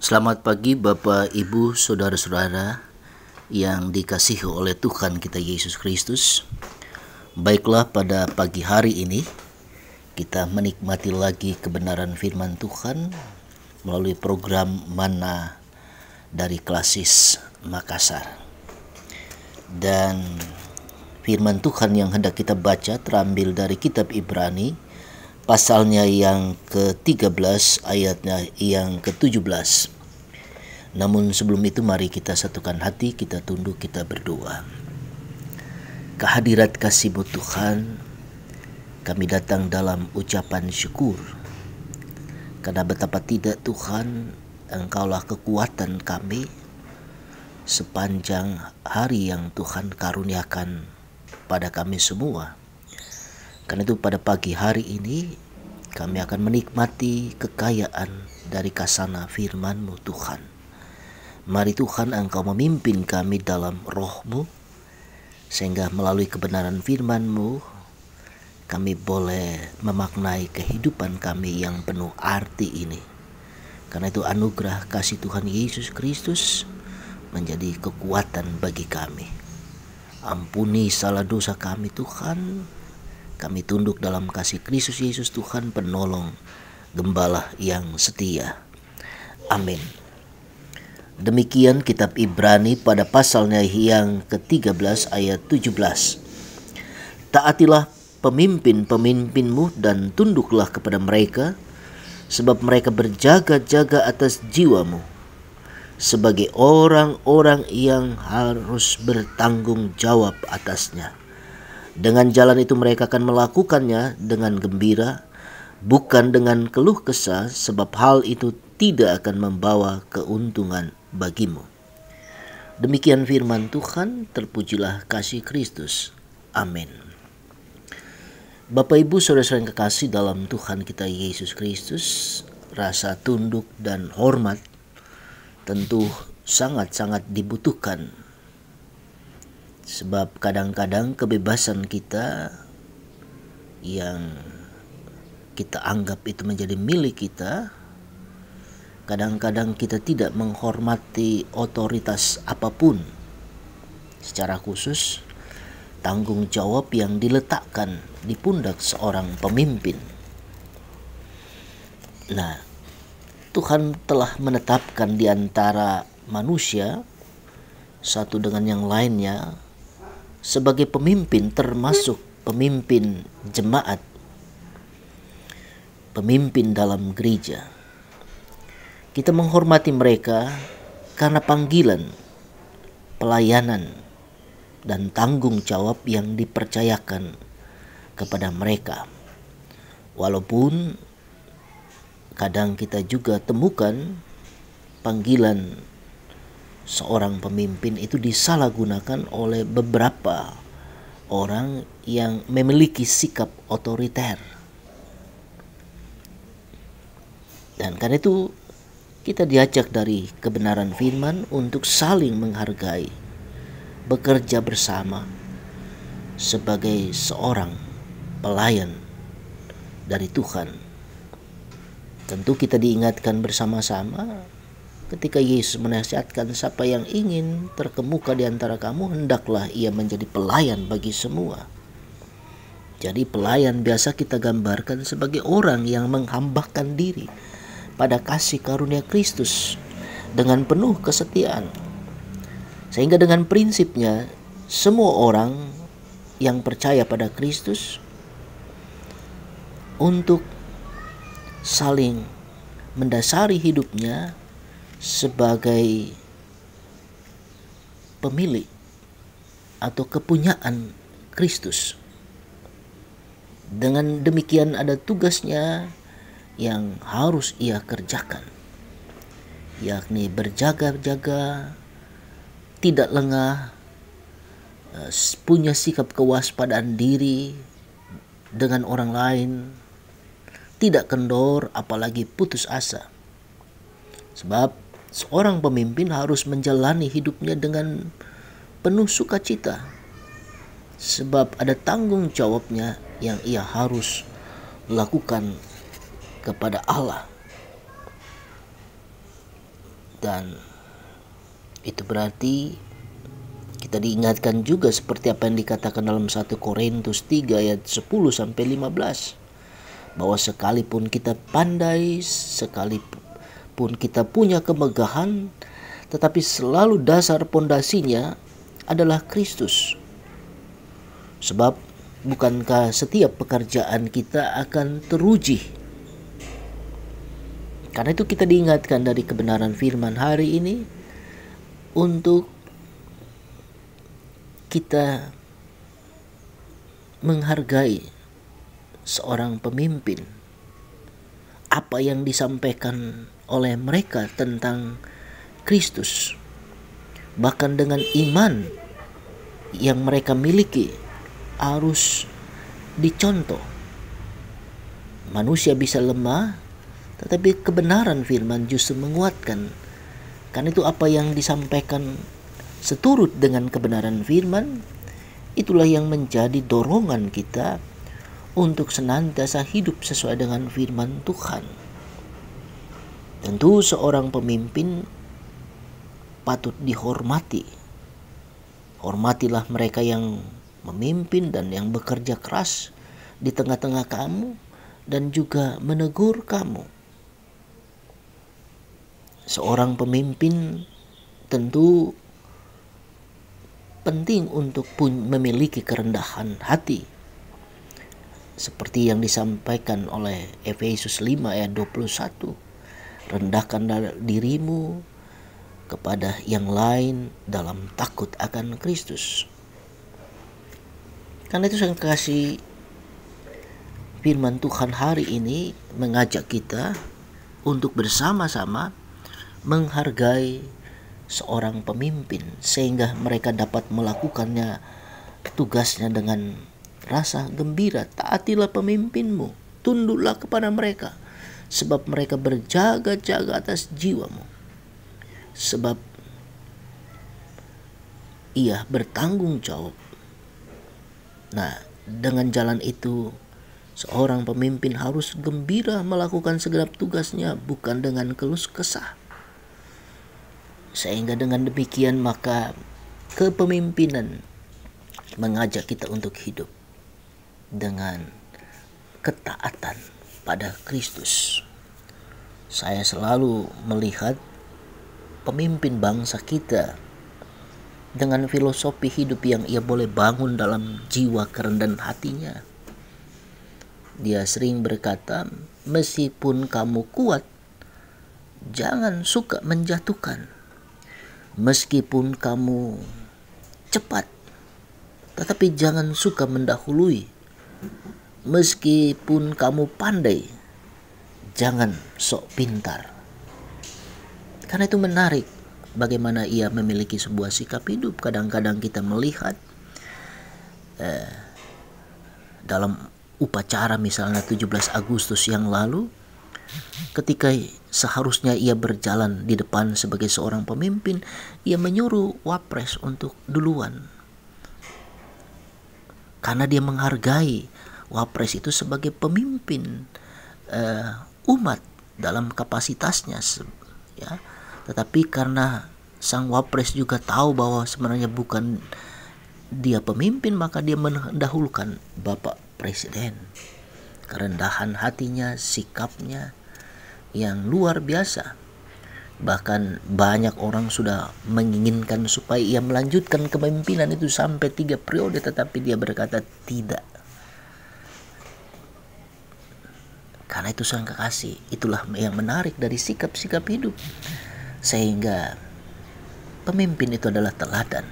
Selamat pagi Bapak, Ibu, Saudara-saudara yang dikasihi oleh Tuhan kita Yesus Kristus. Baiklah, pada pagi hari ini kita menikmati lagi kebenaran firman Tuhan melalui program Mana dari Klasis Makassar. Dan firman Tuhan yang hendak kita baca terambil dari kitab Ibrani, pasalnya yang ke-13 ayatnya yang ke-17. Namun sebelum itu mari kita satukan hati, kita tunduk, kita berdoa. Kehadirat kasih-Mu Tuhan, kami datang dalam ucapan syukur. Karena betapa tidak Tuhan, Engkaulah kekuatan kami sepanjang hari yang Tuhan karuniakan pada kami semua. Karena itu pada pagi hari ini kami akan menikmati kekayaan dari kasana firman-Mu Tuhan. Mari Tuhan, Engkau memimpin kami dalam roh-Mu, sehingga melalui kebenaran firman-Mu kami boleh memaknai kehidupan kami yang penuh arti ini. Karena itu anugerah kasih Tuhan Yesus Kristus menjadi kekuatan bagi kami. Ampuni salah dosa kami Tuhan. Kami tunduk dalam kasih Kristus Yesus Tuhan penolong, Gembala yang setia. Amin. Demikian kitab Ibrani pada pasalnya yang ke-13 ayat 17. Taatilah pemimpin-pemimpinmu dan tunduklah kepada mereka, sebab mereka berjaga-jaga atas jiwamu, sebagai orang-orang yang harus bertanggung jawab atasnya. Dengan jalan itu mereka akan melakukannya dengan gembira, bukan dengan keluh kesah, sebab hal itu tidak akan membawa keuntungan bagimu. Demikian firman Tuhan, terpujilah kasih Kristus. Amin. Bapak, Ibu, Saudara-saudara yang kekasih dalam Tuhan kita Yesus Kristus, rasa tunduk dan hormat tentu sangat-sangat dibutuhkan. Sebab kadang-kadang kebebasan kita yang kita anggap itu menjadi milik kita, kadang-kadang kita tidak menghormati otoritas apapun, secara khusus tanggung jawab yang diletakkan di pundak seorang pemimpin. Nah, Tuhan telah menetapkan di antara manusia satu dengan yang lainnya sebagai pemimpin, termasuk pemimpin jemaat, pemimpin dalam gereja. Kita menghormati mereka karena panggilan, pelayanan, dan tanggung jawab yang dipercayakan kepada mereka. Walaupun kadang kita juga temukan panggilan seorang pemimpin itu disalahgunakan oleh beberapa orang yang memiliki sikap otoriter. Dan karena itu kita diajak dari kebenaran firman untuk saling menghargai, bekerja bersama sebagai seorang pelayan dari Tuhan. Tentu kita diingatkan bersama-sama ketika Yesus menasihatkan, siapa yang ingin terkemuka di antara kamu, hendaklah ia menjadi pelayan bagi semua. Jadi pelayan biasa kita gambarkan sebagai orang yang menghambakan diri pada kasih karunia Kristus dengan penuh kesetiaan. Sehingga dengan prinsipnya semua orang yang percaya pada Kristus untuk saling mendasari hidupnya sebagai pemilik atau kepunyaan Kristus. Dengan demikian ada tugasnya yang harus ia kerjakan, yakni berjaga-jaga, tidak lengah, punya sikap kewaspadaan diri dengan orang lain, tidak kendor apalagi putus asa. Sebab seorang pemimpin harus menjalani hidupnya dengan penuh sukacita, sebab ada tanggung jawabnya yang ia harus lakukan kepada Allah. Dan itu berarti kita diingatkan juga seperti apa yang dikatakan dalam 1 Korintus 3 ayat 10 sampai 15, bahwa sekalipun kita pandai, sekalipun kita punya kemegahan, tetapi selalu dasar pondasinya adalah Kristus. Sebab bukankah setiap pekerjaan kita akan teruji? Karena itu kita diingatkan dari kebenaran firman hari ini untuk kita menghargai seorang pemimpin. Apa yang disampaikan oleh mereka tentang Kristus, bahkan dengan iman yang mereka miliki, harus dicontoh. Manusia bisa lemah, tetapi kebenaran firman justru menguatkan. Karena itu apa yang disampaikan seturut dengan kebenaran firman, itulah yang menjadi dorongan kita untuk senantiasa hidup sesuai dengan firman Tuhan. Tentu seorang pemimpin patut dihormati. Hormatilah mereka yang memimpin dan yang bekerja keras di tengah-tengah kamu dan juga menegur kamu. Seorang pemimpin tentu penting untuk memiliki kerendahan hati, seperti yang disampaikan oleh Efesus 5 ayat 21. Rendahkan dirimu kepada yang lain dalam takut akan Kristus. Karena itu saya kasih firman Tuhan hari ini mengajak kita untuk bersama-sama menghargai seorang pemimpin, sehingga mereka dapat melakukannya tugasnya dengan rasa gembira. Taatilah pemimpinmu, tunduklah kepada mereka, sebab mereka berjaga-jaga atas jiwamu, sebab ia bertanggung jawab. Nah, dengan jalan itu seorang pemimpin harus gembira melakukan segenap tugasnya, bukan dengan keluh kesah. Sehingga dengan demikian maka kepemimpinan mengajak kita untuk hidup dengan ketaatan pada Kristus. Saya selalu melihat pemimpin bangsa kita dengan filosofi hidup yang ia boleh bangun dalam jiwa kerendahan hatinya. Dia sering berkata, meskipun kamu kuat, jangan suka menjatuhkan. Meskipun kamu cepat, tetapi jangan suka mendahului. Meskipun kamu pandai, jangan sok pintar. Karena itu menarik bagaimana ia memiliki sebuah sikap hidup. Kadang-kadang kita melihat dalam upacara misalnya 17 Agustus yang lalu, ketika seharusnya ia berjalan di depan sebagai seorang pemimpin, ia menyuruh wapres untuk duluan. Karena dia menghargai wapres itu sebagai pemimpin umat dalam kapasitasnya, ya. Tetapi karena sang wapres juga tahu bahwa sebenarnya bukan dia pemimpin, maka dia mendahulukan Bapak Presiden. Kerendahan hatinya, sikapnya yang luar biasa. Bahkan banyak orang sudah menginginkan supaya ia melanjutkan kepemimpinan itu sampai 3 periode, tetapi dia berkata tidak. Karena itu sang kekasih, itulah yang menarik dari sikap-sikap hidup. Sehingga pemimpin itu adalah teladan.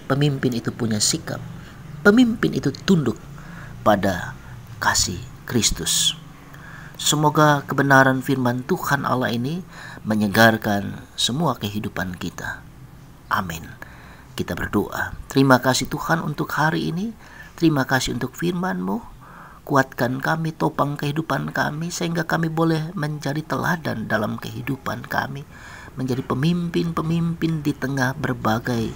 Pemimpin itu punya sikap. Pemimpin itu tunduk pada kasih Kristus. Semoga kebenaran firman Tuhan Allah ini menyegarkan semua kehidupan kita. Amin. Kita berdoa. Terima kasih Tuhan untuk hari ini. Terima kasih untuk firman-Mu. Kuatkan kami, topang kehidupan kami, sehingga kami boleh menjadi teladan dalam kehidupan kami. Menjadi pemimpin-pemimpin di tengah berbagai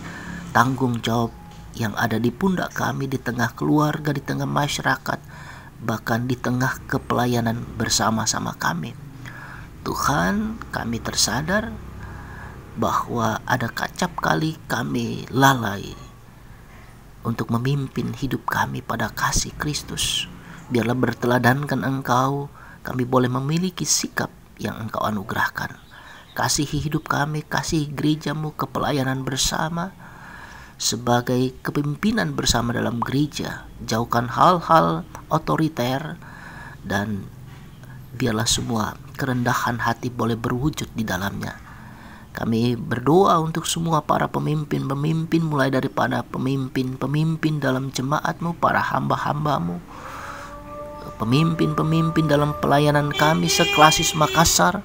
tanggung jawab yang ada di pundak kami, di tengah keluarga, di tengah masyarakat, bahkan di tengah kepelayanan bersama-sama kami. Tuhan, kami tersadar bahwa ada kacap kali kami lalai untuk memimpin hidup kami pada kasih Kristus. Biarlah berteladankan Engkau, kami boleh memiliki sikap yang Engkau anugerahkan. Kasihi hidup kami, kasihi gereja-Mu, kepelayanan bersama, sebagai kepemimpinan bersama dalam gereja. Jauhkan hal-hal otoriter, dan biarlah semua kerendahan hati boleh berwujud di dalamnya. Kami berdoa untuk semua para pemimpin-pemimpin, mulai daripada pemimpin-pemimpin dalam jemaat-Mu, para hamba-hamba-Mu, pemimpin-pemimpin dalam pelayanan kami seklasis Makassar,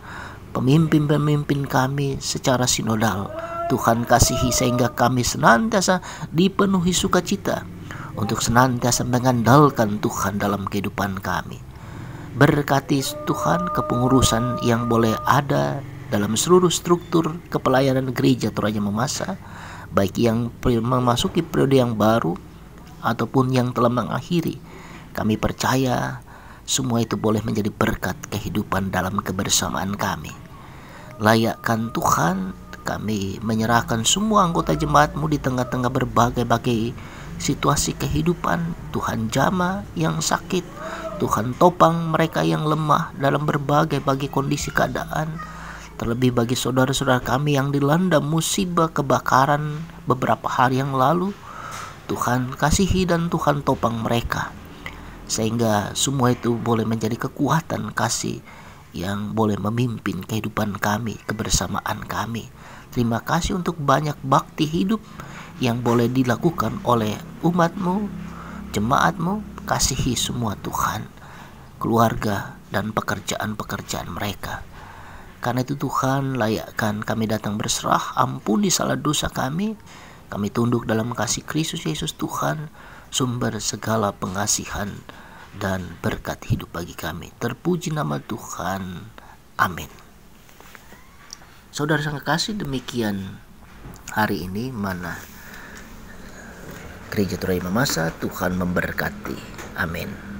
pemimpin-pemimpin kami secara sinodal. Tuhan kasihi sehingga kami senantiasa dipenuhi sukacita untuk senantiasa mengandalkan Tuhan dalam kehidupan kami. Berkati Tuhan kepengurusan yang boleh ada dalam seluruh struktur kepelayanan gereja Toraja Mamasa, baik yang memasuki periode yang baru ataupun yang telah mengakhiri. Kami percaya semua itu boleh menjadi berkat kehidupan dalam kebersamaan kami. Layakkan Tuhan, kami menyerahkan semua anggota jemaat-Mu di tengah-tengah berbagai-bagai situasi kehidupan. Tuhan jama yang sakit, Tuhan topang mereka yang lemah dalam berbagai-bagai kondisi keadaan. Terlebih bagi saudara-saudara kami yang dilanda musibah kebakaran beberapa hari yang lalu, Tuhan kasihi dan Tuhan topang mereka, sehingga semua itu boleh menjadi kekuatan kasih yang boleh memimpin kehidupan kami, kebersamaan kami. Terima kasih untuk banyak bakti hidup yang boleh dilakukan oleh umat-Mu, jemaat-Mu. Kasihi semua Tuhan, keluarga dan pekerjaan-pekerjaan mereka. Karena itu Tuhan, layakkan kami datang berserah, ampuni salah dosa kami. Kami tunduk dalam kasih Kristus Yesus Tuhan, sumber segala pengasihan dan berkat hidup bagi kami. Terpuji nama Tuhan. Amin. Saudara yang kekasih, demikian hari ini mana Gereja Toraja Mamasa. Tuhan memberkati. Amin.